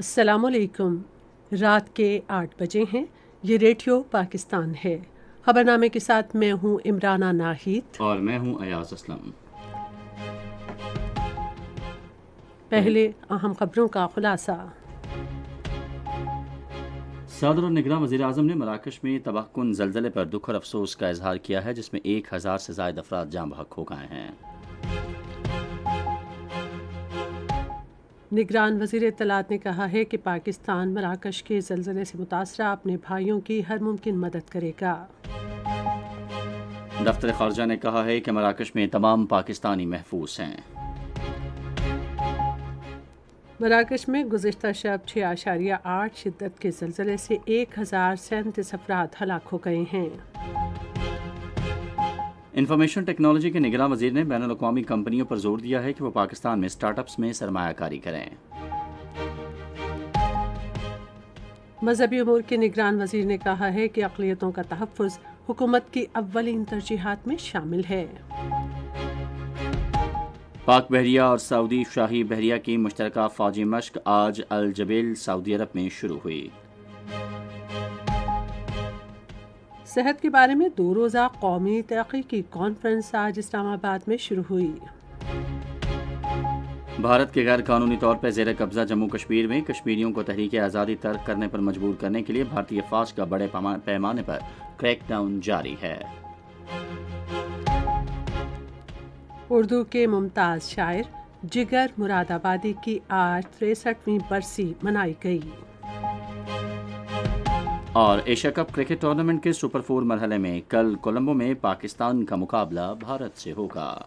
السلام علیکم۔ رات کے 8 بجے ہیں۔ یہ ریڈیو پاکستان ہے۔ خبرنامے کے ساتھ میں ہوں عمرانہ ناہید اور میں ہوں ایاز اسلم۔ پہلے اہم خبروں کا خلاصہ۔ صدر اور نگراں وزیر اعظم نے مراکش میں تباہ کن زلزلے پر دکھ اور افسوس کا اظہار کیا ہے، جس میں 1000 سے زائد افراد جاں بحق ہو گئے ہیں۔ نگران وزیر اطلاعات نے کہا ہے کہ پاکستان مراکش کے زلزلے سے متاثرہ اپنے بھائیوں کی ہر ممکن مدد کرے گا۔ دفتر خارجہ نے کہا ہے کہ مراکش میں تمام پاکستانی محفوظ ہیں۔ مراکش میں گزشتہ شب 6.8 شدت کے زلزلے سے 1037 افراد ہلاک ہو گئے ہیں۔ انفارمیشن ٹیکنالوجی کے نگراں وزیر نے بین الاقوامی کمپنیوں پر زور دیا ہے کہ وہ پاکستان میں اسٹارٹ اپس میں سرمایہ کاری کریں۔ مذہبی امور کے نگران وزیر نے کہا ہے کہ اقلیتوں کا تحفظ حکومت کی اولین ترجیحات میں شامل ہے۔ پاک بحریہ اور سعودی شاہی بحریہ کی مشترکہ فوجی مشق آج الجبیل سعودی عرب میں شروع ہوئی۔ صحت کے بارے میں 2 روزہ قومی تحقیقی کانفرنس آج اسلام آباد میں شروع ہوئی۔ بھارت کے غیر قانونی طور پر زیر قبضہ جموں کشمیر میں کشمیریوں کو تحریک آزادی ترک کرنے پر مجبور کرنے کے لیے بھارتی افواج کا بڑے پیمانے پر کریک ڈاؤن جاری ہے۔ اردو کے ممتاز شاعر جگر مراد آبادی کی آج 63ویں برسی منائی گئی۔ اور ایشیا کپ کرکٹ ٹورنامنٹ کے سپر 4 مرحلے میں کل کولمبو میں پاکستان کا مقابلہ بھارت سے ہوگا۔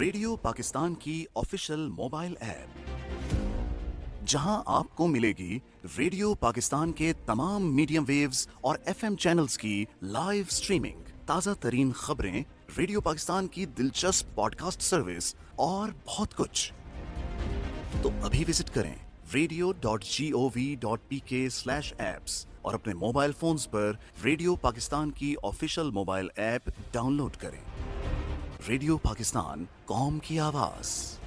ریڈیو پاکستان کی آفیشیل موبائل ایپ، جہاں آپ کو ملے گی ریڈیو پاکستان کے تمام میڈیم ویوز اور ایف ایم چینلز کی لائیو سٹریمنگ، تازہ ترین خبریں، ریڈیو پاکستان کی دلچسپ پوڈ کاسٹ سروس اور بہت کچھ۔ تو ابھی وزٹ کریں radio.gov.pk/apps اور اپنے موبائل فونز پر ریڈیو پاکستان کی official mobile app down کریں۔ ریڈیو پاکستان، قوم کی آواز۔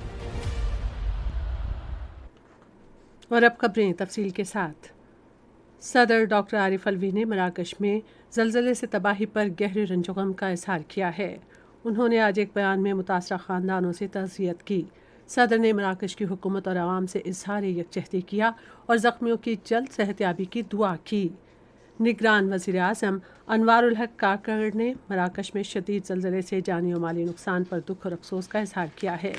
اور اب خبریں تفصیل کے ساتھ۔ صدر ڈاکٹر عارف الوی نے مراکش میں زلزلے سے تباہی پر گہرے رنج و غم کا اظہار کیا ہے۔ انہوں نے آج ایک بیان میں متاثرہ خاندانوں سے تعزیت کی۔ صدر نے مراکش کی حکومت اور عوام سے اظہار یکجہتی کیا اور زخمیوں کی جلد صحتیابی کی دعا کی۔ نگران وزیر اعظم انوار الحق کاکڑ نے مراکش میں شدید زلزلے سے جانی و مالی نقصان پر دکھ اور افسوس کا اظہار کیا ہے۔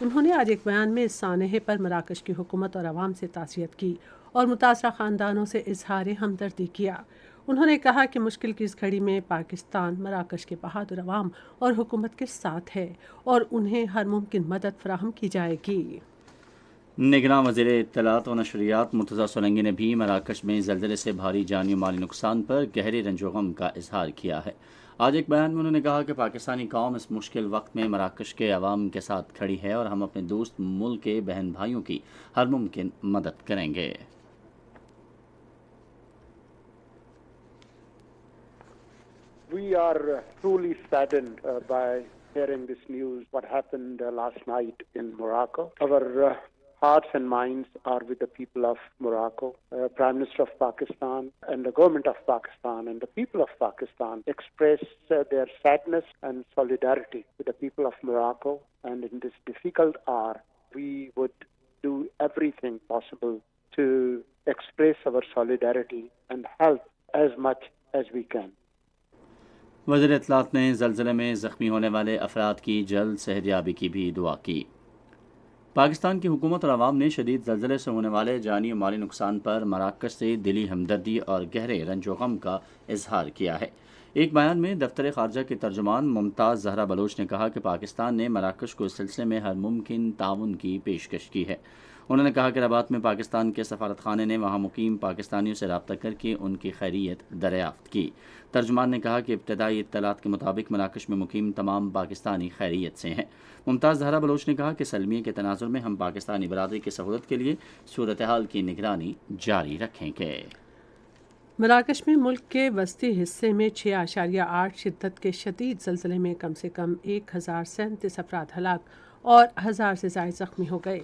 انہوں نے آج ایک بیان میں اس سانحے پر مراکش کی حکومت اور عوام سے تعزیت کی اور متاثرہ خاندانوں سے اظہار ہمدردی کیا۔ انہوں نے کہا کہ مشکل کی اس گھڑی میں پاکستان مراکش کے بہادر عوام اور حکومت کے ساتھ ہے اور انہیں ہر ممکن مدد فراہم کی جائے گی۔ نگراں وزیر اطلاعات و نشریات مرتضی سولنگی نے بھی مراکش میں زلزلے سے بھاری جانی و مالی نقصان پر گہرے رنج و غم کا اظہار کیا ہے۔ آج ایک بیان میں انہوں نے کہا کہ پاکستانی قوم اس مشکل وقت میں مراکش کے عوام کے ساتھ کھڑی ہے اور ہم اپنے دوست ملک کے بہن بھائیوں کی ہر ممکن مدد کریں گے۔ We are truly saddened by hearing this news, what happened last night in Morocco. Our hearts and minds are with the people of Morocco. Prime Minister of Pakistan and the government of Pakistan and the people of Pakistan express their sadness and solidarity with the people of Morocco. And in this difficult hour, we would do everything possible to express our solidarity and help as much as we can. وزیر اطلاعات نے زلزلے میں زخمی ہونے والے افراد کی جلد صحتیابی کی بھی دعا کی۔ پاکستان کی حکومت اور عوام نے شدید زلزلے سے ہونے والے جانی و مالی نقصان پر مراکش سے دلی ہمدردی اور گہرے رنج و غم کا اظہار کیا ہے۔ ایک بیان میں دفتر خارجہ کے ترجمان ممتاز زہرا بلوچ نے کہا کہ پاکستان نے مراکش کو اس سلسلے میں ہر ممکن تعاون کی پیشکش کی ہے۔ انہوں نے کہا کہ رباط میں پاکستان کے سفارت خانے نے وہاں مقیم پاکستانیوں سے رابطہ کر کے ان کی خیریت دریافت کی۔ ترجمان نے کہا کہ ابتدائی اطلاعات کے مطابق مراکش میں مقیم تمام پاکستانی خیریت سے ہیں۔ ممتاز زہرا بلوچ نے کہا کہ سلمیے کے تناظر میں ہم پاکستانی برادری کی سہولت کے لیے صورتحال کی نگرانی جاری رکھیں گے۔ مراکش میں ملک کے وسطی حصے میں 6.8 شدت کے شدید زلزلے میں کم سے کم 1037 افراد ہلاک اور 1000 سے زائد زخمی ہو گئے۔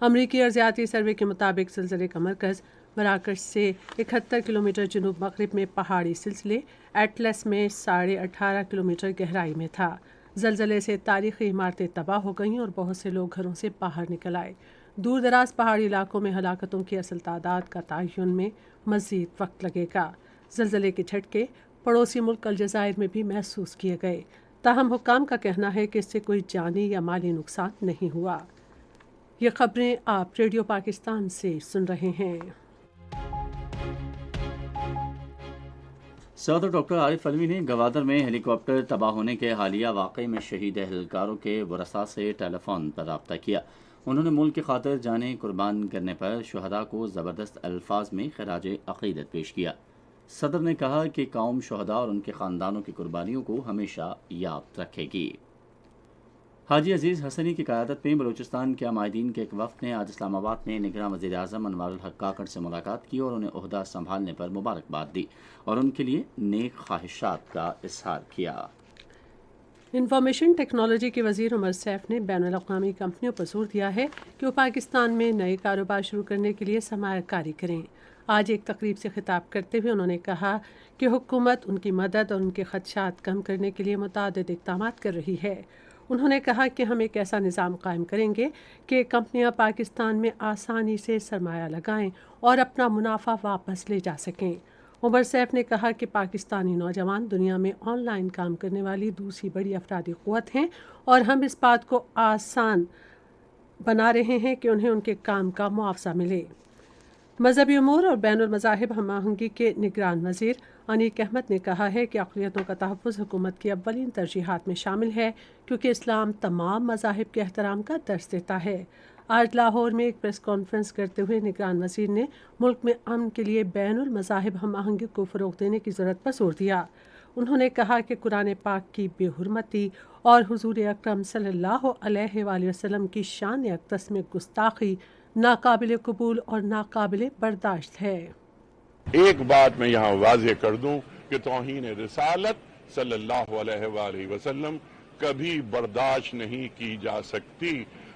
امریکی ارضیاتی سروے کے مطابق زلزلے کا مرکز مراکش سے 71 کلومیٹر جنوب مغرب میں پہاڑی سلسلے ایٹلس میں 18.5 کلومیٹر گہرائی میں تھا۔ زلزلے سے تاریخی عمارتیں تباہ ہو گئیں اور بہت سے لوگ گھروں سے باہر نکل آئے۔ دور دراز پہاڑی علاقوں میں ہلاکتوں کی اصل تعداد کا تعین میں مزید وقت لگے گا۔ زلزلے کے جھٹکے پڑوسی ملک الجزائر میں بھی محسوس کیے گئے، تاہم حکام کا کہنا ہے کہ اس سے کوئی جانی یا مالی نقصان نہیں ہوا۔ یہ خبریں آپ ریڈیو پاکستان سے سن رہے ہیں۔ صدر ڈاکٹر عارف علوی نے گوادر میں ہیلی کاپٹر تباہ ہونے کے حالیہ واقعے میں شہید اہلکاروں کے ورثاء سے ٹیلی فون پر رابطہ کیا۔ انہوں نے ملک کی خاطر جانیں قربان کرنے پر شہداء کو زبردست الفاظ میں خراج عقیدت پیش کیا۔ صدر نے کہا کہ قوم شہداء اور ان کے خاندانوں کی قربانیوں کو ہمیشہ یاد رکھے گی۔ حاجی عزیز حسنی کی قیادت میں بلوچستان کے عمائدین کے ایک وفد نے آج اسلام آباد میں نگراں وزیر اعظم انوار الحق کاکڑ سے ملاقات کی اور انہیں عہدہ سنبھالنے پر مبارکباد دی اور ان کے لیے نیک خواہشات کا اظہار کیا۔ انفارمیشن ٹیکنالوجی کے وزیر عمر سیف نے بین الاقوامی کمپنیوں پر زور دیا ہے کہ وہ پاکستان میں نئے کاروبار شروع کرنے کے لیے سرمایہ کاری کریں۔ آج ایک تقریب سے خطاب کرتے ہوئے انہوں نے کہا کہ حکومت ان کی مدد اور ان کے خدشات کم کرنے کے لیے متعدد اقدامات کر رہی ہے۔ انہوں نے کہا کہ ہم ایک ایسا نظام قائم کریں گے کہ کمپنیاں پاکستان میں آسانی سے سرمایہ لگائیں اور اپنا منافع واپس لے جا سکیں۔ عمر سیف نے کہا کہ پاکستانی نوجوان دنیا میں آن لائن کام کرنے والی دوسری بڑی افرادی قوت ہیں اور ہم اس بات کو آسان بنا رہے ہیں کہ انہیں ان کے کام کا معاوضہ ملے۔ مذہبی امور اور بین المذاہب ہم آہنگی کے نگران وزیر انیک احمد نے کہا ہے کہ اقلیتوں کا تحفظ حکومت کی اولین ترجیحات میں شامل ہے کیونکہ اسلام تمام مذاہب کے احترام کا درس دیتا ہے۔ آج لاہور میں ایک پریس کانفرنس کرتے ہوئے نگران وزیر نے ملک میں امن کے لیے بین المذاہب ہم آہنگی کو فروغ دینے کی ضرورت پر زور دیا۔ انہوں نے کہا کہ قرآن پاک کی بے حرمتی اور حضور اکرم صلی اللہ علیہ وآلہ وسلم کی شان اقدس میں گستاخی ناقابل قبول اور ناقابل برداشت ہے۔ ایک بات میں یہاں واضح کر دوں کہ توہین رسالت صلی اللہ علیہ وآلہ وسلم کبھی برداشت نہیں کی جا سکتی،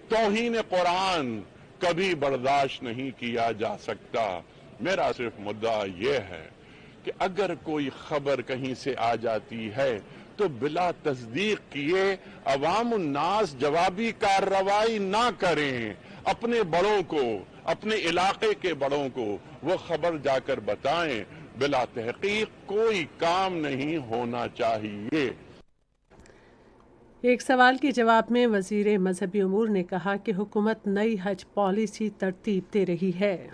توہین قرآن کبھی برداشت نہیں کیا جا سکتا۔ میرا صرف مدعا یہ ہے کہ اگر کوئی خبر کہیں سے آ جاتی ہے تو بلا تصدیق کیے عوام الناس جوابی کارروائی نہ کریں، اپنے بڑوں کو، اپنے علاقے کے بڑوں کو وہ خبر جا کر بتائیں، بلا تحقیق کوئی کام نہیں ہونا چاہیے۔ ایک سوال کے جواب میں وزیر مذہبی امور نے کہا کہ حکومت نئی حج پالیسی ترتیب دے رہی ہے۔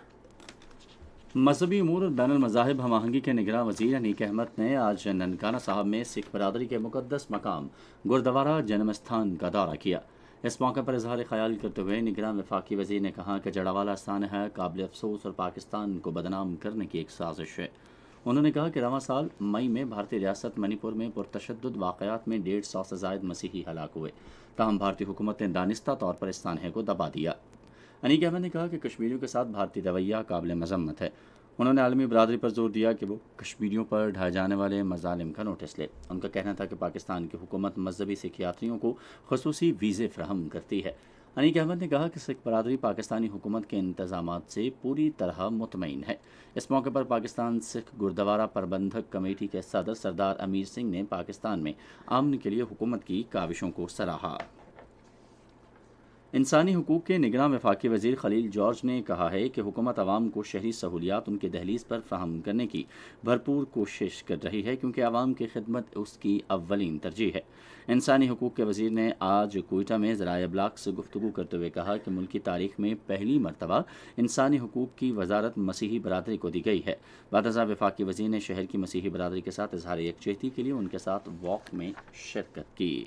مذہبی امور اور بین المذاہب ہم آہنگی کے نگراں وزیر انیک احمد نے آج ننکانہ صاحب میں سکھ برادری کے مقدس مقام گردوارہ جنم استھان کا دورہ کیا۔ اس موقع پر اظہار خیال کرتے ہوئے نگراں وفاقی وزیر نے کہا کہ جڑاوالا سانحہ قابل افسوس اور پاکستان کو بدنام کرنے کی ایک سازش ہے۔ انہوں نے کہا کہ رواں سال مئی میں بھارتی ریاست منی پور میں پرتشدد واقعات میں 150 سے زائد مسیحی ہلاک ہوئے، تاہم بھارتی حکومت نے دانستہ طور پر اس سانحے کو دبا دیا۔ انیک احمد نے کہا کہ کشمیریوں کے ساتھ بھارتی رویہ قابل مذمت ہے۔ انہوں نے عالمی برادری پر زور دیا کہ وہ کشمیریوں پر ڈھائے جانے والے مظالم کا نوٹس لے۔ ان کا کہنا تھا کہ پاکستان کی حکومت مذہبی سکھ یاتریوں کو خصوصی ویزے فراہم کرتی ہے۔ انیک احمد نے کہا کہ سکھ برادری پاکستانی حکومت کے انتظامات سے پوری طرح مطمئن ہے۔ اس موقع پر پاکستان سکھ گردوارہ پربندھک کمیٹی کے صدر سردار امیر سنگھ نے پاکستان میں امن کے لیے حکومت کی کاوشوں کو سراہا۔ انسانی حقوق کے نگراں وفاقی وزیر خلیل جارج نے کہا ہے کہ حکومت عوام کو شہری سہولیات ان کے دہلیز پر فراہم کرنے کی بھرپور کوشش کر رہی ہے کیونکہ عوام کی خدمت اس کی اولین ترجیح ہے۔ انسانی حقوق کے وزیر نے آج کوئٹہ میں ذرائع ابلاغ سے گفتگو کرتے ہوئے کہا کہ ملک کی تاریخ میں پہلی مرتبہ انسانی حقوق کی وزارت مسیحی برادری کو دی گئی ہے۔ بعد ازاں وفاقی وزیر نے شہر کی مسیحی برادری کے ساتھ اظہار یکجہتی کے لیے ان کے ساتھ واک میں شرکت کی۔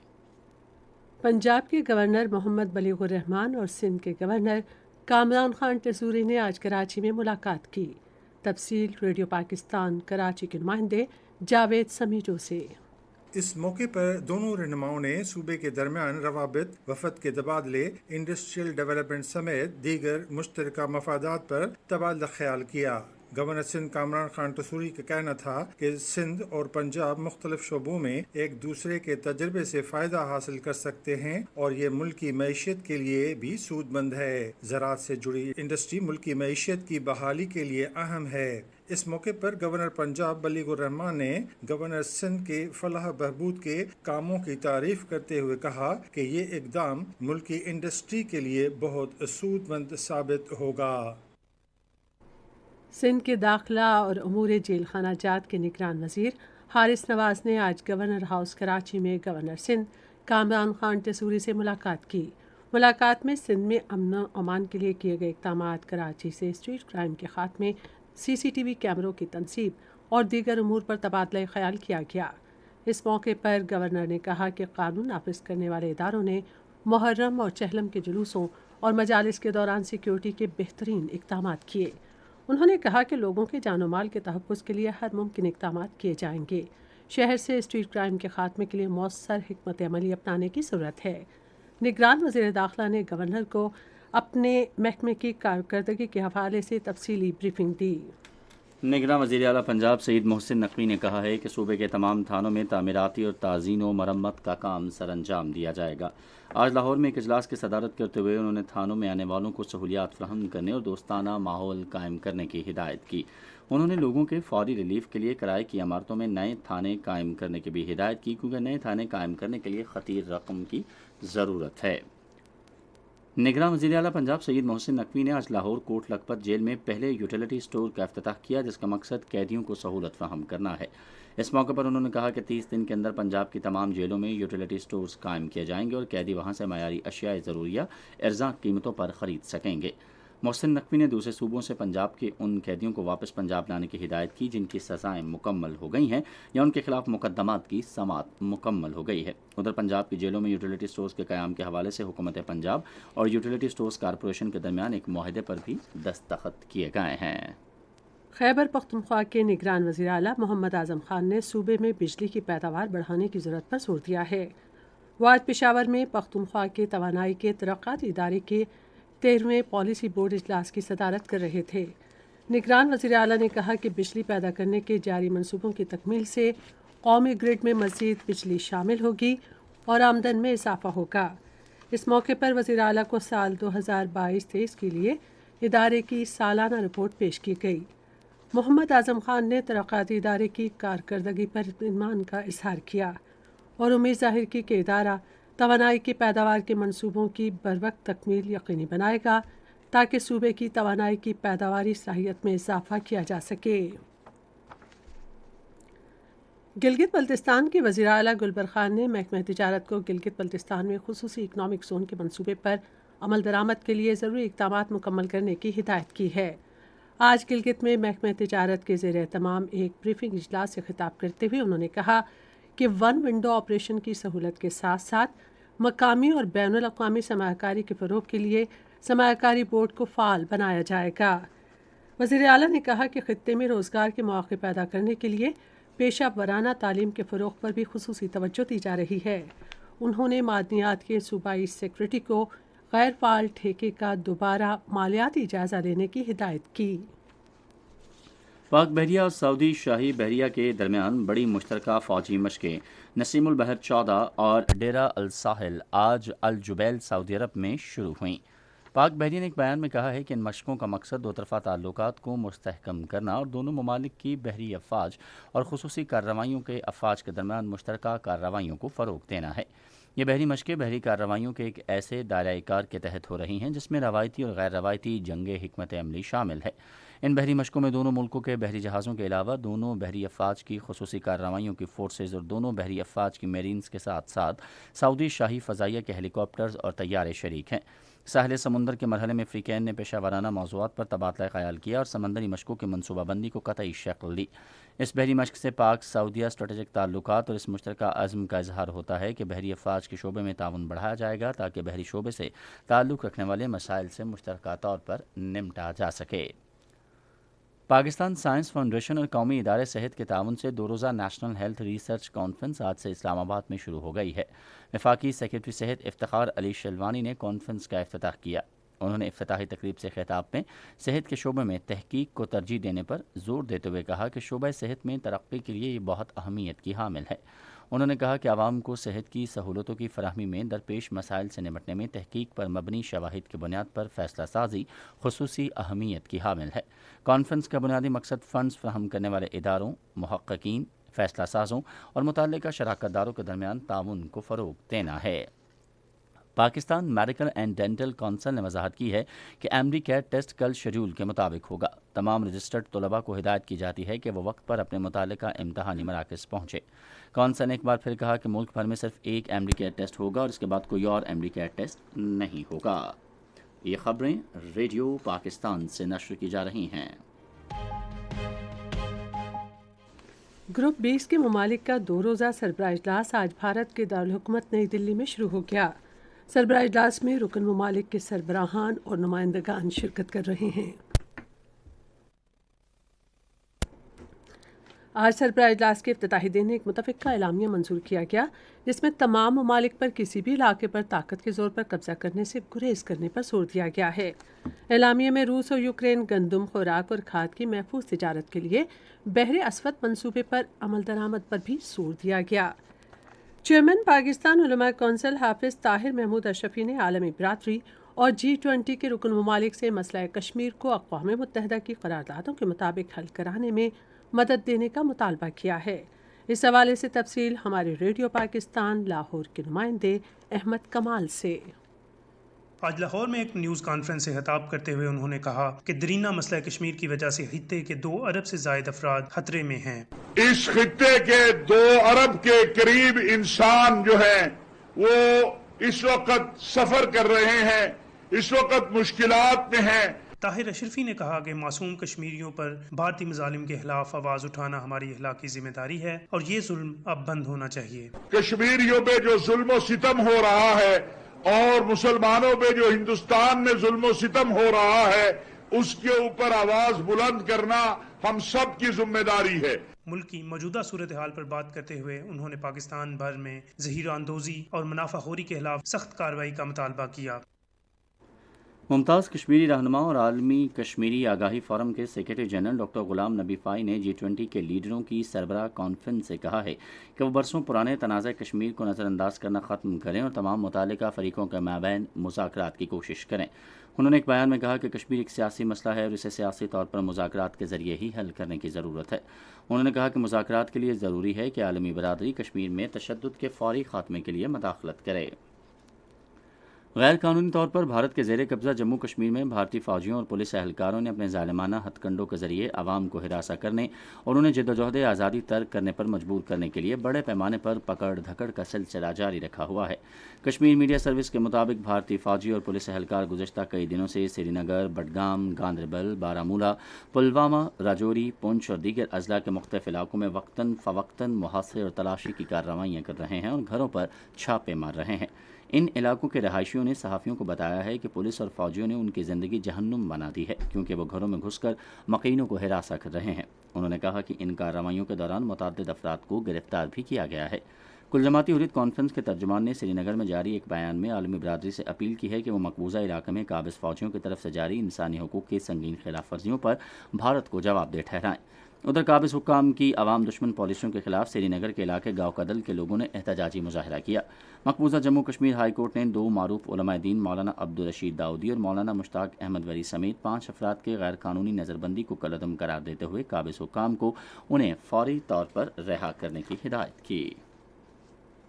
پنجاب کے گورنر محمد بلیغ الرحمان اور سندھ کے گورنر کامران خان ٹیسوری نے آج کراچی میں ملاقات کی۔ تفصیل ریڈیو پاکستان کراچی کے نمائندے جاوید سمیجو سے۔ اس موقع پر دونوں رہنماؤں نے صوبے کے درمیان روابط، وفد کے تبادلے، انڈسٹریل ڈیولپمنٹ سمیت دیگر مشترکہ مفادات پر تبادلہ خیال کیا۔ گورنر سندھ کامران خان ٹسوری کا کہنا تھا کہ سندھ اور پنجاب مختلف شعبوں میں ایک دوسرے کے تجربے سے فائدہ حاصل کر سکتے ہیں اور یہ ملکی معیشت کے لیے بھی سود مند ہے۔ زراعت سے جڑی انڈسٹری ملکی معیشت کی بحالی کے لیے اہم ہے۔ اس موقع پر گورنر پنجاب بلیغ الرحمان نے گورنر سندھ کے فلاح بہبود کے کاموں کی تعریف کرتے ہوئے کہا کہ یہ اقدام ملکی انڈسٹری کے لیے بہت سود مند ثابت ہوگا۔ سندھ کے داخلہ اور امور جیل خانہ جات کے نگران وزیر حارث نواز نے آج گورنر ہاؤس کراچی میں گورنر سندھ کامران خان ٹسوری سے ملاقات کی۔ ملاقات میں سندھ میں امن و امان کے لیے کیے گئے اقدامات، کراچی سے اسٹریٹ کرائم کے خاتمے، CCTV کیمروں کی تنصیب اور دیگر امور پر تبادلہ خیال کیا گیا۔ اس موقع پر گورنر نے کہا کہ قانون نافذ کرنے والے اداروں نے محرم اور چہلم کے جلوسوں اور مجالس کے دوران سیکیورٹی کے بہترین اقدامات کیے۔ انہوں نے کہا کہ لوگوں کے جان و مال کے تحفظ کے لیے ہر ممکن اقدامات کیے جائیں گے۔ شہر سے اسٹریٹ کرائم کے خاتمے کے لیے مؤثر حکمت عملی اپنانے کی ضرورت ہے۔ نگران وزیر داخلہ نے گورنر کو اپنے محکمے کی کارکردگی کے حوالے سے تفصیلی بریفنگ دی۔ نگراں وزیر اعلیٰ پنجاب سعید محسن نقوی نے کہا ہے کہ صوبے کے تمام تھانوں میں تعمیراتی اور تعزین و مرمت کا کام سر انجام دیا جائے گا۔ آج لاہور میں ایک اجلاس کی صدارت کرتے ہوئے انہوں نے تھانوں میں آنے والوں کو سہولیات فراہم کرنے اور دوستانہ ماحول قائم کرنے کی ہدایت کی۔ انہوں نے لوگوں کے فوری ریلیف کے لیے کرائے کی عمارتوں میں نئے تھانے قائم کرنے کی بھی ہدایت کی، کیونکہ نئے تھانے قائم کرنے کے لیے خطیر رقم کی ضرورت ہے۔ نگراں وزیر اعلیٰ پنجاب سعید محسن نقوی نے آج لاہور کوٹ لکھپت جیل میں پہلے یوٹیلیٹی سٹور کا افتتاح کیا، جس کا مقصد قیدیوں کو سہولت فراہم کرنا ہے۔ اس موقع پر انہوں نے کہا کہ 30 دن کے اندر پنجاب کی تمام جیلوں میں یوٹیلیٹی سٹورز قائم کیے جائیں گے اور قیدی وہاں سے معیاری اشیاء ضروریہ ارزاں قیمتوں پر خرید سکیں گے۔ محسن نقوی نے دوسرے صوبوں سے پنجاب کے ان قیدیوں کو واپس پنجاب لانے کی ہدایت کی جن کی سزائیں مکمل ہو گئی ہیں یا ان کے خلاف مقدمات کی سماعت مکمل ہو گئی ہے۔ ادھر پنجاب کی جیلوں میں یوٹیلیٹی سٹورز کے قیام کے حوالے سے حکومت پنجاب اور یوٹیلیٹی سٹورز کارپوریشن کے درمیان ایک معاہدے پر بھی دستخط کیے گئے ہیں۔ خیبر پختونخوا کے نگران وزیر اعلیٰ محمد اعظم خان نے صوبے میں بجلی کی پیداوار بڑھانے کی ضرورت پر زور دیا ہے۔ وہ آج پشاور میں پختونخوا کے توانائی کے ترقیاتی ادارے کے 13ویں پالیسی بورڈ اجلاس کی صدارت کر رہے تھے۔ نگران وزیر اعلیٰ نے کہا کہ بجلی پیدا کرنے کے جاری منصوبوں کی تکمیل سے قومی گرڈ میں مزید بجلی شامل ہوگی اور آمدن میں اضافہ ہوگا۔ اس موقع پر وزیر اعلیٰ کو سال 2022-23 کے لیے ادارے کی سالانہ رپورٹ پیش کی گئی۔ محمد اعظم خان نے ترقیاتی ادارے کی کارکردگی پر اطمینان کا اظہار کیا اور امید ظاہر کی کہ ادارہ توانائی کی پیداوار کے منصوبوں کی بروقت تکمیل یقینی بنائے گا تاکہ صوبے کی توانائی کی پیداواری صلاحیت میں اضافہ کیا جا سکے۔ گلگت بلتستان کے وزیر اعلیٰ گلبر خان نے محکمہ تجارت کو گلگت بلتستان میں خصوصی اکنامک زون کے منصوبے پر عمل درآمد کے لیے ضروری اقدامات مکمل کرنے کی ہدایت کی ہے۔ آج گلگت میں محکمہ تجارت کے زیر اہتمام ایک بریفنگ اجلاس سے خطاب کرتے ہوئے انہوں نے کہا کہ ون ونڈو آپریشن کی سہولت کے ساتھ ساتھ مقامی اور بین الاقوامی سرمایہ کاری کے فروغ کے لیے سرمایہ کاری بورڈ کو فعال بنایا جائے گا۔ وزیر اعلیٰ نے کہا کہ خطے میں روزگار کے مواقع پیدا کرنے کے لیے پیشہ ورانہ تعلیم کے فروغ پر بھی خصوصی توجہ دی جا رہی ہے۔ انہوں نے معدنیات کے صوبائی سیکریٹری کو غیر فعال ٹھیکے کا دوبارہ مالیاتی جائزہ لینے کی ہدایت کی۔ پاک بحریہ اور سعودی شاہی بحریہ کے درمیان بڑی مشترکہ فوجی مشقیں نسیم البحر 14 اور ڈیرہ الساحل آج الجبیل سعودی عرب میں شروع ہوئیں۔ پاک بحریہ نے ایک بیان میں کہا ہے کہ ان مشقوں کا مقصد دو طرفہ تعلقات کو مستحکم کرنا اور دونوں ممالک کی بحری افواج اور خصوصی کارروائیوں کے افواج کے درمیان مشترکہ کارروائیوں کو فروغ دینا ہے۔ یہ بحری مشقیں بحری کارروائیوں کے ایک ایسے دائرۂ کار کے تحت ہو رہی ہیں جس میں روایتی اور غیر روایتی جنگ حکمت عملی شامل ہے۔ ان بحری مشقوں میں دونوں ملکوں کے بحری جہازوں کے علاوہ دونوں بحری افواج کی خصوصی کارروائیوں کی فورسز اور دونوں بحری افواج کی میرینز کے ساتھ ساتھ سعودی شاہی فضائیہ کے ہیلی کاپٹرز اور طیارے شریک ہیں۔ ساحل سمندر کے مرحلے میں فریقین نے پیشہ ورانہ موضوعات پر تبادلہ خیال کیا اور سمندری مشقوں کی منصوبہ بندی کو قطعی شکل دی۔ اس بحری مشق سے پاک سعودیہ اسٹریٹجک تعلقات اور اس مشترکہ عزم کا اظہار ہوتا ہے کہ بحری افواج کے شعبے میں تعاون بڑھایا جائے گا تاکہ بحری شعبے سے تعلق رکھنے والے مسائل سے مشترکہ طور پر نمٹا جا سکے۔ پاکستان سائنس فاؤنڈیشن اور قومی ادارے صحت کے تعاون سے 2 روزہ نیشنل ہیلتھ ریسرچ کانفرنس آج سے اسلام آباد میں شروع ہو گئی ہے۔ وفاقی سیکرٹری صحت افتخار علی شلوانی نے کانفرنس کا افتتاح کیا۔ انہوں نے افتتاحی تقریب سے خطاب میں صحت کے شعبے میں تحقیق کو ترجیح دینے پر زور دیتے ہوئے کہا کہ شعبہ صحت میں ترقی کے لیے یہ بہت اہمیت کی حامل ہے۔ انہوں نے کہا کہ عوام کو صحت کی سہولتوں کی فراہمی میں درپیش مسائل سے نمٹنے میں تحقیق پر مبنی شواہد کی بنیاد پر فیصلہ سازی خصوصی اہمیت کی حامل ہے۔ کانفرنس کا بنیادی مقصد فنڈز فراہم کرنے والے اداروں، محققین، فیصلہ سازوں اور متعلقہ شراکت داروں کے درمیان تعاون کو فروغ دینا ہے۔ Pakistan medical and dental council نے وضاحت کی ہے کہ ایمڈی کیٹ ٹیسٹ کل شیڈول کے مطابق ہوگا۔ تمام رجسٹرڈ طلباء کو ہدایت کی جاتی ہے کہ وہ وقت پر اپنے متعلقہ امتحانی مراکز پہنچے۔ کونسل نے ایک بار پھر کہا کہ ملک بھر میں صرف ایک ایمڈی کیٹ ٹیسٹ ہوگا اور اس کے بعد کوئی اور ایمڈی کیٹ ٹیسٹ نہیں ہوگا۔ یہ خبریں ریڈیو پاکستان سے نشر کی جا رہی ہیں۔ گروپ 20 کے ممالک کا 2 روزہ سربراہ اجلاس آج بھارت کے دارالحکومت نئی دلی میں شروع ہو گیا۔ سربراہ اجلاس میں رکن ممالک کے سربراہان اور نمائندگان شرکت کر رہے ہیں۔ آج سربراہ اجلاس کے افتتاحی دن ایک متفقہ اعلامیہ منظور کیا گیا جس میں تمام ممالک پر کسی بھی علاقے پر طاقت کے زور پر قبضہ کرنے سے گریز کرنے پر زور دیا گیا ہے۔ اعلامیہ میں روس اور یوکرین گندم، خوراک اور کھاد کی محفوظ تجارت کے لیے بحر اسود منصوبے پر عمل درآمد پر بھی زور دیا گیا۔ چیئرمین پاکستان علماء کونسل حافظ طاہر محمود اشرفی نے عالمی برادری اور G20 کے رکن ممالک سے مسئلہ کشمیر کو اقوام متحدہ کی قراردادوں کے مطابق حل کرانے میں مدد دینے کا مطالبہ کیا ہے۔ اس حوالے سے تفصیل ہمارے ریڈیو پاکستان لاہور کے نمائندے احمد کمال سے۔ آج لاہور میں ایک نیوز کانفرنس سے خطاب کرتے ہوئے انہوں نے کہا کہ درینہ مسئلہ کشمیر کی وجہ سے خطے کے 2 ارب سے زائد افراد خطرے میں ہیں۔ اس خطے کے 2 ارب کے قریب انسان جو ہیں وہ اس وقت سفر کر رہے ہیں، اس وقت مشکلات میں ہیں۔ طاہر اشرفی نے کہا کہ معصوم کشمیریوں پر بھارتی مظالم کے خلاف آواز اٹھانا ہماری اخلاقی ذمہ داری ہے اور یہ ظلم اب بند ہونا چاہیے۔ کشمیریوں پہ جو ظلم و ستم ہو رہا ہے اور مسلمانوں پہ جو ہندوستان میں ظلم و ستم ہو رہا ہے اس کے اوپر آواز بلند کرنا ہم سب کی ذمہ داری ہے۔ ملک کی موجودہ صورتحال پر بات کرتے ہوئے انہوں نے پاکستان بھر میں ذخیرہ اندوزی اور منافع خوری کے خلاف سخت کارروائی کا مطالبہ کیا۔ ممتاز کشمیری رہنما اور عالمی کشمیری آگاہی فورم کے سیکرٹری جنرل ڈاکٹر غلام نبی فائی نے G20 کے لیڈروں کی سربراہ کانفرنس سے کہا ہے کہ وہ برسوں پرانے تنازع کشمیر کو نظر انداز کرنا ختم کریں اور تمام متعلقہ فریقوں کے مابین مذاکرات کی کوشش کریں۔ انہوں نے ایک بیان میں کہا کہ کشمیر ایک سیاسی مسئلہ ہے اور اسے سیاسی طور پر مذاکرات کے ذریعے ہی حل کرنے کی ضرورت ہے۔ انہوں نے کہا کہ مذاکرات کے لیے ضروری ہے کہ عالمی برادری کشمیر میں تشدد کے فوری خاتمے کے لیے مداخلت کرے۔ غیر قانونی طور پر بھارت کے زیر قبضہ جموں کشمیر میں بھارتی فوجیوں اور پولیس اہلکاروں نے اپنے ظالمانہ ہتھ کنڈوں کے ذریعے عوام کو ہراساں کرنے اور انہیں جدوجہد آزادی ترک کرنے پر مجبور کرنے کے لیے بڑے پیمانے پر پکڑ دھکڑ کا سلسلہ جاری رکھا ہوا ہے۔ کشمیر میڈیا سروس کے مطابق بھارتی فوجی اور پولیس اہلکار گزشتہ کئی دنوں سے سری نگر، بڈگام، گاندربل، بارامولہ، پلوامہ، راجوری، پونچھ اور دیگر اضلاع کے مختلف علاقوں میں وقتاً فوقتاً محاصرے اور تلاشی کی کارروائیاں کر رہے ہیں اور گھروں پر چھاپے مار رہے ہیں۔ ان علاقوں کے رہائشیوں نے صحافیوں کو بتایا ہے کہ پولیس اور فوجیوں نے ان کی زندگی جہنم بنا دی ہے کیونکہ وہ گھروں میں گھس کر مکینوں کو ہراساں کر رہے ہیں۔ انہوں نے کہا کہ ان کارروائیوں کے دوران متعدد افراد کو گرفتار بھی کیا گیا ہے۔ کل جماعتی حریت کانفرنس کے ترجمان نے سری نگر میں جاری ایک بیان میں عالمی برادری سے اپیل کی ہے کہ وہ مقبوضہ علاقے میں قابض فوجیوں کی طرف سے جاری انسانی حقوق کی سنگین خلاف ورزیوں پر بھارت کو جواب دہ ٹھہرائیں۔ ادھر قابض حکام کی عوام دشمن پالیسیوں کے خلاف سری نگر کے علاقے گاؤں کدل کے لوگوں نے احتجاجی مظاہرہ کیا۔ مقبوضہ جموں کشمیر ہائی کورٹ نے 2 معروف علماء دین مولانا عبدالرشید داؤدی اور مولانا مشتاق احمد وری سمیت 5 افراد کے غیر قانونی نظر بندی کو کالعدم قرار دیتے ہوئے قابض حکام کو انہیں فوری طور پر رہا کرنے کی ہدایت کی۔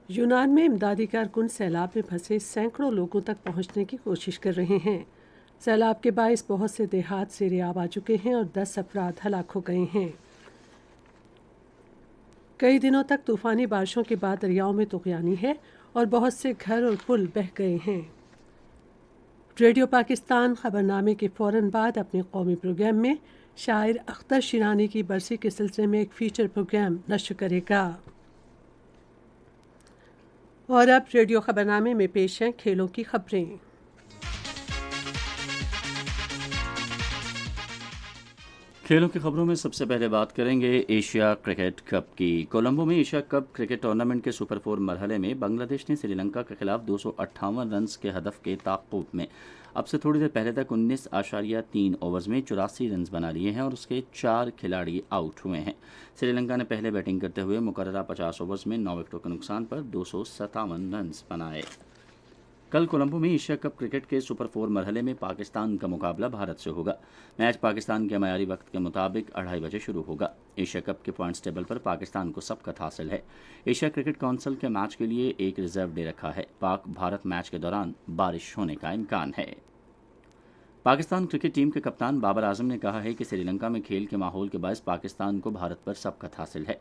یونان میں امدادی کارکن سیلاب میں پھنسے سینکڑوں لوگوں تک پہنچنے کی کوشش کر رہے ہیں۔ سیلاب کے باعث بہت سے دیہات زیر آب آ چکے ہیں اور 10 افراد ہلاک ہو گئے ہیں۔ کئی دنوں تک طوفانی بارشوں کے بعد دریاؤں میں طغیانی ہے اور بہت سے گھر اور پل بہہ گئے ہیں۔ ریڈیو پاکستان خبرنامے کے فوراً بعد اپنے قومی پروگرام میں شاعر اختر شیرانی کی برسی کے سلسلے میں ایک فیچر پروگرام نشر کرے گا۔ اور اب ریڈیو خبرنامے میں پیش ہیں کھیلوں کی خبریں۔ کھیلوں کی خبروں میں سب سے پہلے بات کریں گے ایشیا کرکٹ کپ کی۔ کولمبو میں ایشیا کپ کرکٹ ٹورنامنٹ کے سپر 4 مرحلے میں بنگلہ دیش نے سری لنکا کے خلاف 258 رنز کے ہدف کے تعاقب میں اب سے تھوڑی دیر پہلے تک 19.3 اوورز میں 84 رنز بنا لیے ہیں اور اس کے 4 کھلاڑی آؤٹ ہوئے ہیں۔ سری لنکا نے پہلے بیٹنگ کرتے ہوئے مقررہ 50 اوورز میں 9 وکٹوں کے نقصان پر 257 رنز بنائے۔ کل کولمبو میں ایشیا کپ کرکٹ کے سپر 4 مرحلے میں پاکستان کا مقابلہ بھارت سے ہوگا۔ میچ پاکستان کے معیاری وقت کے مطابق 2:30 بجے شروع ہوگا۔ ایشیا کپ کے پوائنٹس ٹیبل پر پاکستان کو سبقت حاصل ہے۔ ایشیا کرکٹ کونسل کے میچ کے لیے ایک ریزرو ڈے رکھا ہے۔ پاک بھارت میچ کے دوران بارش ہونے کا امکان ہے۔ پاکستان کرکٹ ٹیم کے کپتان بابر اعظم نے کہا ہے کہ سری لنکا میں کھیل کے ماحول کے باعث پاکستان کو بھارت پر سبقت حاصل ہے۔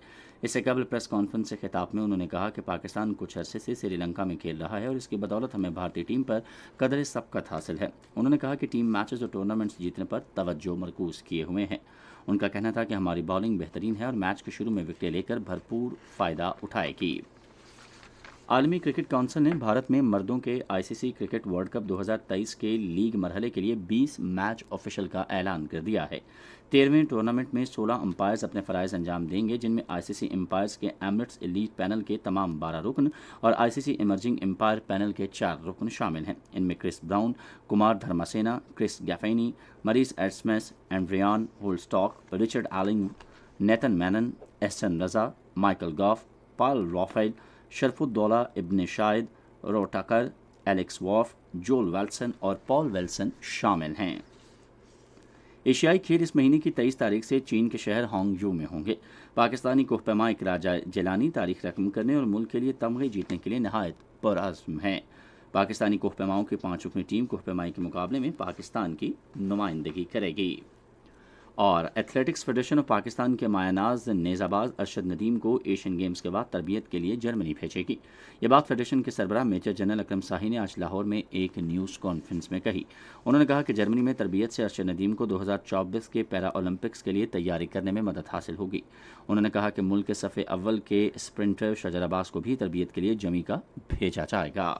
اس سے قبل پریس کانفرنس سے خطاب میں انہوں نے کہا کہ پاکستان کچھ عرصے سے سری لنکا میں کھیل رہا ہے اور اس کی بدولت ہمیں بھارتی ٹیم پر قدر سبقت حاصل ہے۔ انہوں نے کہا کہ ٹیم میچز اور ٹورنامنٹس جیتنے پر توجہ مرکوز کیے ہوئے ہیں۔ ان کا کہنا تھا کہ ہماری بالنگ بہترین ہے اور میچ کے شروع میں وکٹیں لے کر بھرپور فائدہ اٹھائے گی۔ عالمی کرکٹ کونسل نے بھارت میں مردوں کے آئی سی سی کرکٹ ورلڈ کپ 2023 کے لیگ مرحلے کے لیے 20 میچ آفیشل کا اعلان کر دیا ہے۔ 13ویں ٹورنامنٹ میں 16 امپائرز اپنے فرائض انجام دیں گے، جن میں آئی سی سی امپائرز کے ایمریٹس ایلیٹ پینل کے تمام 12 رکن اور آئی سی سی ایمرجنگ امپائر پینل کے 4 رکن شامل ہیں۔ ان میں کرس براؤن، کمار دھرماسینا، کرس گیفینی، مریس ایڈسمس، اینڈریان ہولسٹاک، رچرڈ ایلنگ، نیتن مینن، احسن رضا، مائیکل گاف، پال رافیل، شرف الدولہ ابن شاہد، روٹاکر، ایلیکس واف، جول ویلسن اور پال ویلسن شامل ہیں۔ ایشیائی کھیل اس مہینے کی 23 تاریخ سے چین کے شہر ہانگ یو میں ہوں گے۔ پاکستانی کوہ پیما اقرا جیلانی تاریخ رقم کرنے اور ملک کے لیے تمغے جیتنے کے لیے نہایت پرعزم ہیں۔ پاکستانی کوہ پیماؤں کی 5 رکنی ٹیم کوہ پیمائی کے مقابلے میں پاکستان کی نمائندگی کرے گی۔ اور ایتھلیٹکس فیڈریشن آف پاکستان کے مایہ ناز نیزہ باز ارشد ندیم کو ایشین گیمز کے بعد تربیت کے لیے جرمنی بھیجے گی۔ یہ بات فیڈریشن کے سربراہ میجر جنرل اکرم ساہی نے آج لاہور میں ایک نیوز کانفرنس میں کہی۔ انہوں نے کہا کہ جرمنی میں تربیت سے ارشد ندیم کو 2024 کے پیرا اولمپکس کے لیے تیاری کرنے میں مدد حاصل ہوگی۔ انہوں نے کہا کہ ملک کے صف اول کے اسپرنٹر شجر عباس کو بھی تربیت کے لیے جمیکا بھیجا جائے گا۔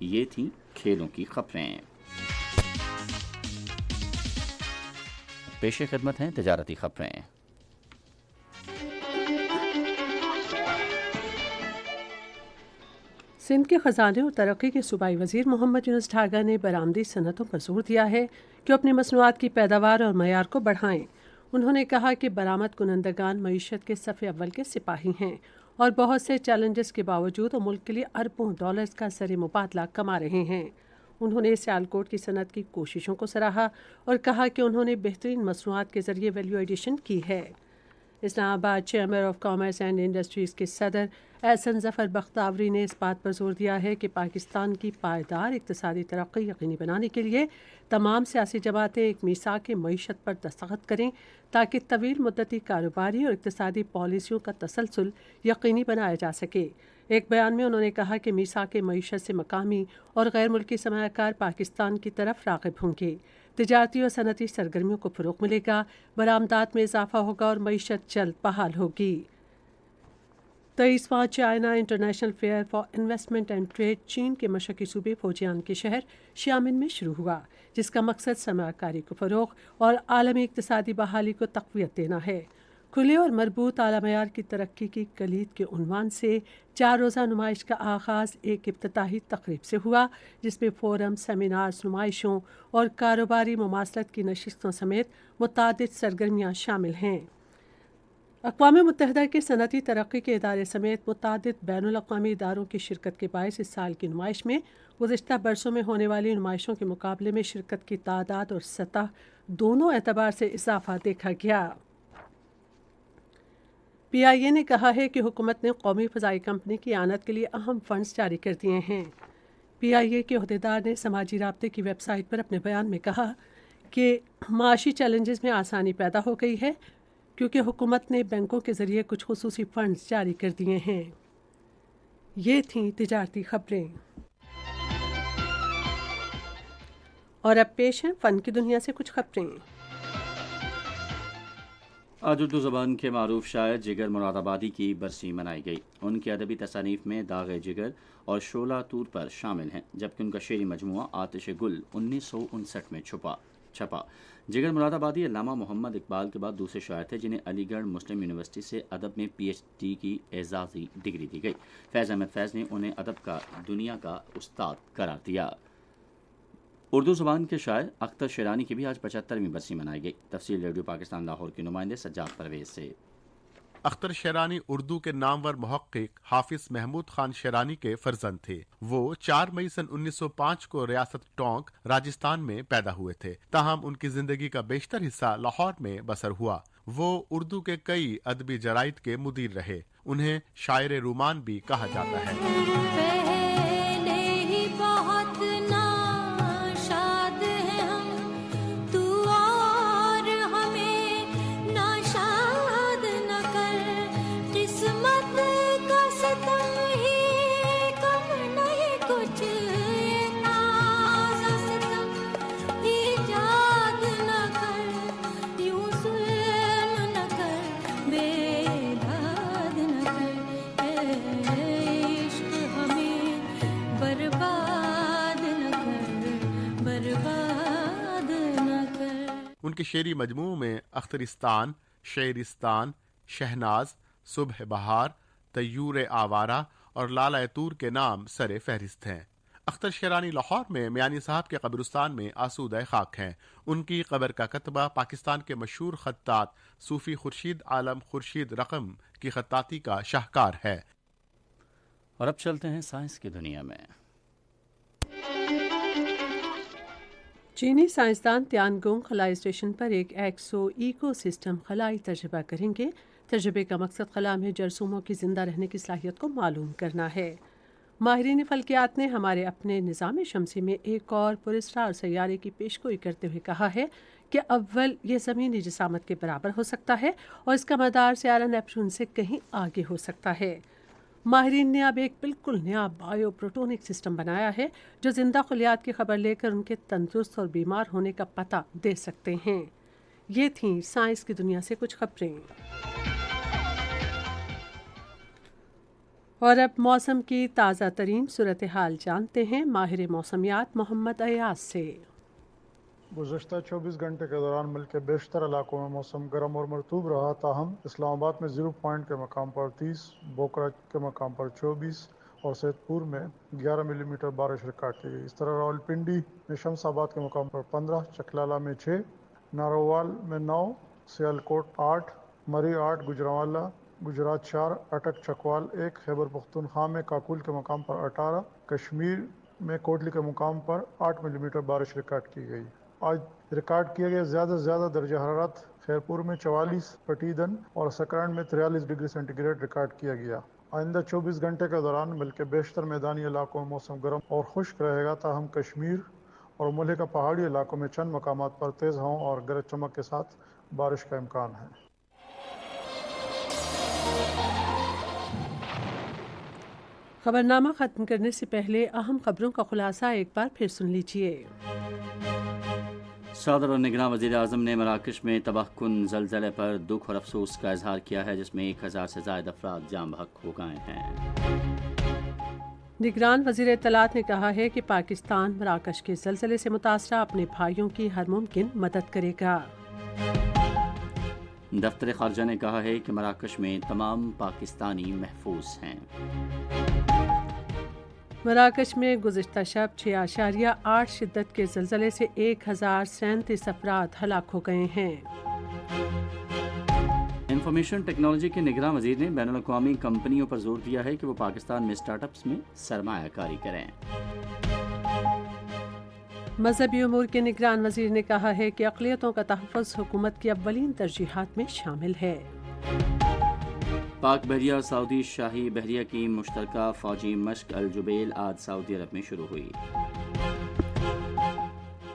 یہ تھیں کھیلوں کی خبریں۔ پیش خدمت ہیں تجارتی خبریں۔ سندھ کے خزانے اور ترقی کے صوبائی وزیر محمد یونس ڈھاگا نے برآمدی صنعتوں پر زور دیا ہے کہ اپنی مصنوعات کی پیداوار اور معیار کو بڑھائیں۔ انہوں نے کہا کہ برآمد کنندگان معیشت کے صف اول کے سپاہی ہیں اور بہت سے چیلنجز کے باوجود وہ ملک کے لیے اربوں ڈالرز کا زر مبادلہ کما رہے ہیں۔ انہوں نے سیالکوٹ کی صنعت کی کوششوں کو سراہا اور کہا کہ انہوں نے بہترین مصنوعات کے ذریعے ویلیو ایڈیشن کی ہے۔ اسلام آباد chamber of commerce and industries کے صدر احسن ظفر بختاوری نے اس بات پر زور دیا ہے کہ پاکستان کی پائیدار اقتصادی ترقی یقینی بنانے کے لیے تمام سیاسی جماعتیں ایک میثاق معیشت پر دستخط کریں تاکہ طویل مدتی کاروباری اور اقتصادی پالیسیوں کا تسلسل یقینی بنایا جا سکے۔ ایک بیان میں انہوں نے کہا کہ میثاق معیشت سے مقامی اور غیر ملکی سرمایہ کار پاکستان کی طرف راغب ہوں گے، تجارتی اور صنعتی سرگرمیوں کو فروغ ملے گا، برآمدات میں اضافہ ہوگا اور معیشت جلد بحال ہوگی۔ 23واں China international fair for investment and trade چین کے مشرقی صوبے فوجیان کے شہر شیامن میں شروع ہوا، جس کا مقصد سرمایہ کاری کو فروغ اور عالمی اقتصادی بحالی کو تقویت دینا ہے۔ کھلے اور مربوط اعلیٰ معیار کی ترقی کی کلید کے عنوان سے 4 روزہ نمائش کا آغاز ایک افتتاحی تقریب سے ہوا، جس میں فورم، سیمینارز، نمائشوں اور کاروباری مماثلت کی نشستوں سمیت متعدد سرگرمیاں شامل ہیں۔ اقوام متحدہ کے صنعتی ترقی کے ادارے سمیت متعدد بین الاقوامی اداروں کی شرکت کے باعث اس سال کی نمائش میں گزشتہ برسوں میں ہونے والی نمائشوں کے مقابلے میں شرکت کی تعداد اور سطح دونوں اعتبار سے اضافہ دیکھا گیا۔ پی آئی اے نے کہا ہے کہ حکومت نے قومی فضائی کمپنی کی اعانت کے لیے اہم فنڈز جاری کر دیے ہیں۔ پی آئی اے کے عہدیدار نے سماجی رابطے کی ویب سائٹ پر اپنے بیان میں کہا کہ معاشی چیلنجز میں آسانی پیدا ہو گئی ہے کیونکہ حکومت نے بینکوں کے ذریعے کچھ خصوصی فنڈز جاری کر دیے ہیں۔ یہ تھیں تجارتی خبریں، اور اب پیش ہیں فن کی دنیا سے کچھ خبریں۔ آج اردو زبان کے معروف شاعر جگر مراد آبادی کی برسی منائی گئی۔ ان کی ادبی تصانیف میں داغ جگر اور شعلہ طور پر شامل ہیں، جبکہ ان کا شعری مجموعہ آتش گل 1959 میں چھپا۔ چھپا۔ جگر مرادآبادی علامہ محمد اقبال کے بعد دوسرے شاعر تھے جنہیں علی گڑھ مسلم یونیورسٹی سے ادب میں PhD کی اعزازی ڈگری دی گئی۔ فیض احمد فیض نے انہیں ادب کا دنیا کا استاد قرار دیا۔ اردو زبان کے شاعر اختر شیرانی کی بھی آج 75ویں برسی منائی گئی۔ تفصیل ریڈیو پاکستان لاہور کے نمائندے سجاد پرویز سے۔ اختر شیرانی اردو کے نامور محقق حافظ محمود خان شیرانی کے فرزند تھے۔ وہ 4 مئی سن 1905 کو ریاست ٹونک راجستھان میں پیدا ہوئے تھے، تاہم ان کی زندگی کا بیشتر حصہ لاہور میں بسر ہوا۔ وہ اردو کے کئی ادبی جرائد کے مدیر رہے۔ انہیں شاعر رومان بھی کہا جاتا ہے۔ ان کے شعری مجموعوں میں اخترستان، شعرستان، شہناز، صبح بہار، طیور آوارہ اور لالہ طور کے نام سر فہرست ہیں۔ اختر شیرانی لاہور میں میانی صاحب کے قبرستان میں آسودہ خاک ہیں۔ ان کی قبر کا کتبہ پاکستان کے مشہور خطاط صوفی خورشید عالم خورشید رقم کی خطاطی کا شاہکار ہے۔ اور اب چلتے ہیں سائنس کی دنیا میں۔ چینی سائنسدان تیان گونگ خلائی اسٹیشن پر ایک ایکو سسٹم خلائی تجربہ کریں گے۔ تجربے کا مقصد خلا میں جرثوموں کی زندہ رہنے کی صلاحیت کو معلوم کرنا ہے۔ ماہرین فلکیات نے ہمارے اپنے نظام شمسی میں ایک اور پراسرار سیارے کی پیشگوئی کرتے ہوئے کہا ہے کہ اول یہ زمینی جسامت کے برابر ہو سکتا ہے اور اس کا مدار سیارہ نیپچون سے کہیں آگے ہو سکتا ہے۔ ماہرین نے اب ایک بالکل نیا بائیو پروٹونک سسٹم بنایا ہے جو زندہ خلیات کی خبر لے کر ان کے تندرست اور بیمار ہونے کا پتہ دے سکتے ہیں۔ یہ تھیں سائنس کی دنیا سے کچھ خبریں۔ اور اب موسم کی تازہ ترین صورتحال جانتے ہیں ماہر موسمیات محمد ایاز سے۔ گزشتہ 24 گھنٹے کے دوران ملک کے بیشتر علاقوں میں موسم گرم اور مرطوب رہا، تاہم اسلام آباد میں 0 پوائنٹ کے مقام پر 30، بوکرا کے مقام پر 24 اور سید پور میں 11 ملی میٹر بارش ریکارڈ کی گئی۔ اس طرح راولپنڈی میں شمس آباد کے مقام پر 15، چکلالہ میں 6، نارووال میں 9، سیالکوٹ 8، مری 8، گجرانوالہ گجرات 4، اٹک چکوال 1، خیبر پختونخوا میں کاکول کے مقام پر 18، کشمیر میں کوٹلی کے مقام پر 8 ملی میٹر بارش ریکارڈ کی گئی۔ آج ریکارڈ کیا گیا زیادہ سے زیادہ درجہ حرارت خیرپور میں 44، پٹیدن اور سکران میں 43 ڈگری سینٹی گریڈ ریکارڈ کیا گیا۔ آئندہ 24 گھنٹے کے دوران ملک کے بیشتر میدانی علاقوں میں موسم گرم اور خشک رہے گا، تاہم کشمیر اور ملک کے پہاڑی علاقوں میں چند مقامات پر تیز ہواؤں اور گرج چمک کے ساتھ بارش کا امکان ہے۔ خبرنامہ ختم کرنے سے پہلے اہم خبروں کا خلاصہ ایک بار پھر سن لیجیے۔ صدر اور نگراں وزیر اعظم نے مراکش میں تباہ کن زلزلے پر دکھ اور افسوس کا اظہار کیا ہے، جس میں 1000 سے زائد افراد جاں بحق ہو گئے ہیں۔ نگران وزیر اطلاعات نے کہا ہے کہ پاکستان مراکش کے زلزلے سے متاثرہ اپنے بھائیوں کی ہر ممکن مدد کرے گا۔ دفتر خارجہ نے کہا ہے کہ مراکش میں تمام پاکستانی محفوظ ہیں۔ مراکش میں گزشتہ شب 6.8 شدت کے زلزلے سے 1037 افراد ہلاک ہو گئے ہیں۔ انفارمیشن ٹیکنالوجی کے نگراں وزیر نے بین الاقوامی کمپنیوں پر زور دیا ہے کہ وہ پاکستان میں اسٹارٹ اپس میں سرمایہ کاری کریں۔ مذہبی امور کے نگران وزیر نے کہا ہے کہ اقلیتوں کا تحفظ حکومت کی اولین ترجیحات میں شامل ہے۔ پاک بحریہ اور سعودی شاہی بحریہ کی مشترکہ فوجی مشق الجبیل آج سعودی عرب میں شروع ہوئی۔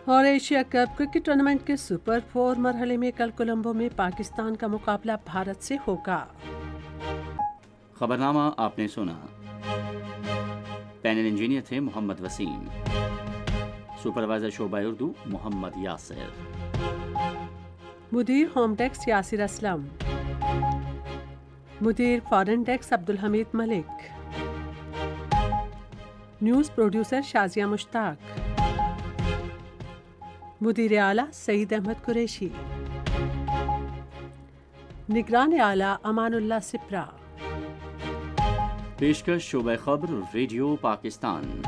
اور ایشیا کپ کرکٹ ٹورنامنٹ کے سپر 4 مرحلے میں کل کولمبو میں پاکستان کا مقابلہ بھارت سے ہوگا۔ خبرنامہ آپ نے سنا۔ پینل انجینئر تھے محمد وسیم، سپروائزر شعبہ اردو محمد یاسر، مدیر ہوم ڈیسک یاسر اسلم، مدیر foreign desk Abdul Hameed Malik, news producer Shazia Mushtaq, مدیر اعلیٰ سعید احمد قریشی، نگران اعلیٰ امان اللہ سپرا، پیشکش شعبہ خبر ریڈیو پاکستان۔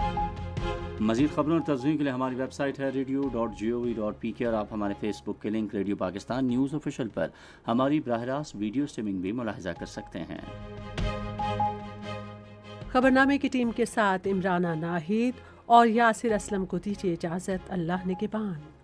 مزید خبروں اور تصویروں کے لیے ہماری ویب سائٹ ہے radio.gov.pk اور آپ ہمارے فیس بک کے link radio Pakistan news official پر ہماری براہ راست ویڈیو اسٹریمنگ بھی ملاحظہ کر سکتے ہیں۔ خبرنامے کی ٹیم کے ساتھ عمرانہ ناہید اور یاسر اسلم کو دیجیے اجازت۔ اللہ نگہبان۔